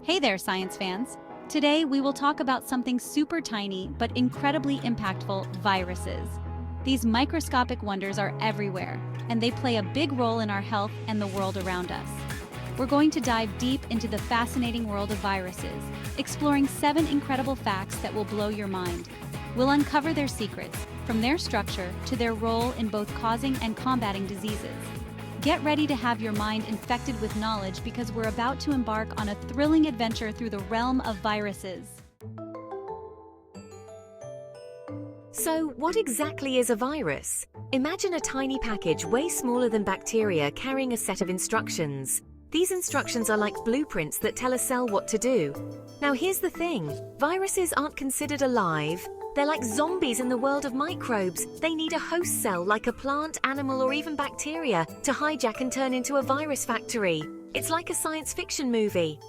Hey there, science fans! Today we will talk about something super tiny but incredibly impactful: viruses. These microscopic wonders are everywhere, and they play a big role in our health and the world around us. We're going to dive deep into the fascinating world of viruses, exploring 7 incredible facts that will blow your mind. We'll uncover their secrets, from their structure to their role in both causing and combating diseases. Get ready to have your mind infected with knowledge because we're about to embark on a thrilling adventure through the realm of viruses. So, what exactly is a virus? Imagine a tiny package way smaller than bacteria carrying a set of instructions. These instructions are like blueprints that tell a cell what to do. Now here's the thing, viruses aren't considered alive. They're like zombies in the world of microbes. They need a host cell like a plant, animal, or even bacteria to hijack and turn into a virus factory. It's like a science fiction movie.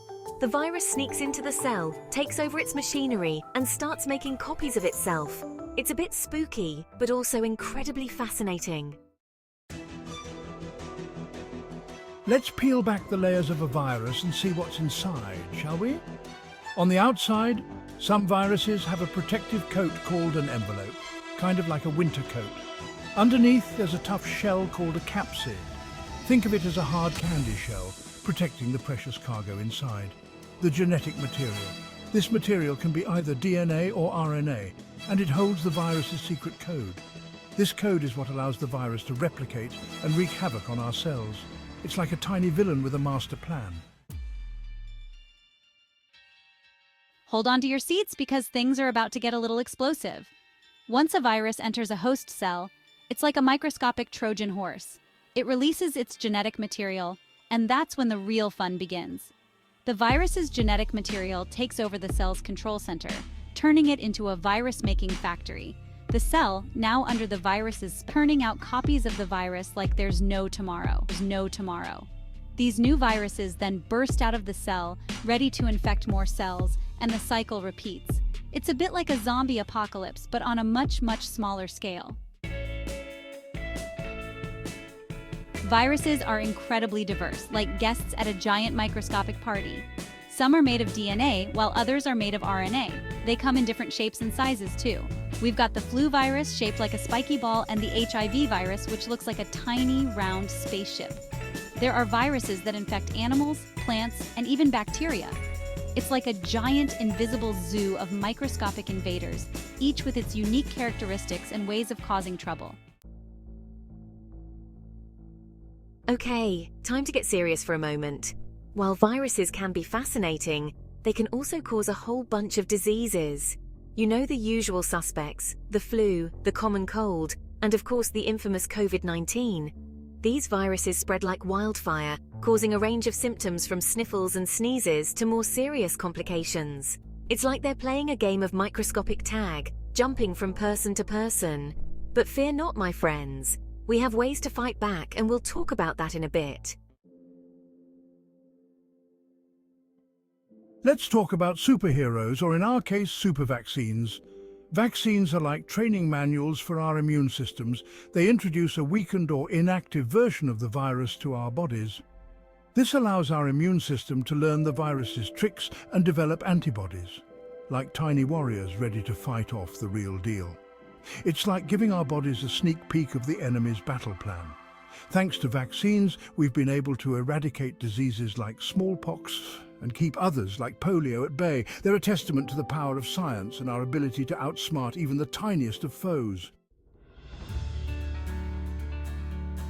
The virus sneaks into the cell, takes over its machinery, and starts making copies of itself. It's a bit spooky, but also incredibly fascinating. Let's peel back the layers of a virus and see what's inside, shall we? On the outside, some viruses have a protective coat called an envelope, kind of like a winter coat. Underneath, there's a tough shell called a capsid. Think of it as a hard candy shell, protecting the precious cargo inside. The genetic material. This material can be either DNA or RNA, and it holds the virus's secret code. This code is what allows the virus to replicate and wreak havoc on our cells. It's like a tiny villain with a master plan. Hold on to your seats because things are about to get a little explosive. Once a virus enters a host cell, it's like a microscopic Trojan horse. It releases its genetic material, and that's when the real fun begins. The virus's genetic material takes over the cell's control center, turning it into a virus-making factory. The cell, now under the virus's, turning out copies of the virus like there's no tomorrow. These new viruses then burst out of the cell, ready to infect more cells, and the cycle repeats. It's a bit like a zombie apocalypse, but on a much smaller scale. Viruses are incredibly diverse, like guests at a giant microscopic party. Some are made of DNA, while others are made of RNA. They come in different shapes and sizes, too. We've got the flu virus, shaped like a spiky ball, and the HIV virus, which looks like a tiny, round spaceship. There are viruses that infect animals, plants, and even bacteria. It's like a giant, invisible zoo of microscopic invaders, each with its unique characteristics and ways of causing trouble. Okay, time to get serious for a moment. While viruses can be fascinating, they can also cause a whole bunch of diseases. You know the usual suspects: the flu, the common cold, and of course the infamous COVID-19. These viruses spread like wildfire, causing a range of symptoms from sniffles and sneezes to more serious complications. It's like they're playing a game of microscopic tag, jumping from person to person. But fear not, my friends. We have ways to fight back, and we'll talk about that in a bit. Let's talk about superheroes, or in our case, super vaccines. Vaccines are like training manuals for our immune systems. They introduce a weakened or inactive version of the virus to our bodies. This allows our immune system to learn the virus's tricks and develop antibodies, like tiny warriors ready to fight off the real deal. It's like giving our bodies a sneak peek of the enemy's battle plan. Thanks to vaccines, we've been able to eradicate diseases like smallpox and keep others like polio at bay. They're a testament to the power of science and our ability to outsmart even the tiniest of foes.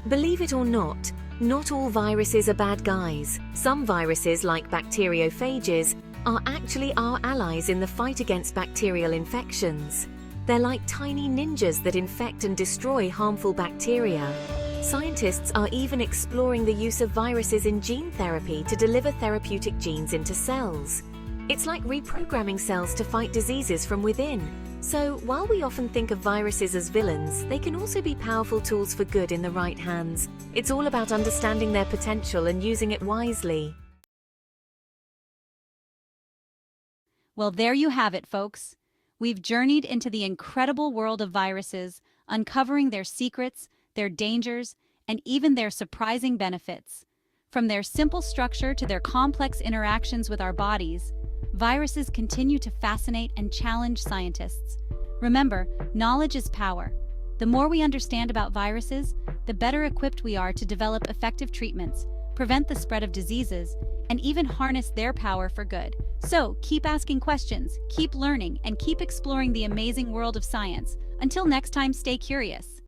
Believe it or not all viruses are bad guys. Some viruses, like bacteriophages, are actually our allies in the fight against bacterial infections. They're like tiny ninjas that infect and destroy harmful bacteria. Scientists are even exploring the use of viruses in gene therapy to deliver therapeutic genes into cells. It's like reprogramming cells to fight diseases from within. So, while we often think of viruses as villains, they can also be powerful tools for good in the right hands. It's all about understanding their potential and using it wisely. Well, there you have it, folks. We've journeyed into the incredible world of viruses, uncovering their secrets, their dangers, and even their surprising benefits. From their simple structure to their complex interactions with our bodies, viruses continue to fascinate and challenge scientists. Remember, knowledge is power. The more we understand about viruses, the better equipped we are to develop effective treatments, prevent the spread of diseases, and even harness their power for good. So, keep asking questions, keep learning, and keep exploring the amazing world of science. Until next time, stay curious.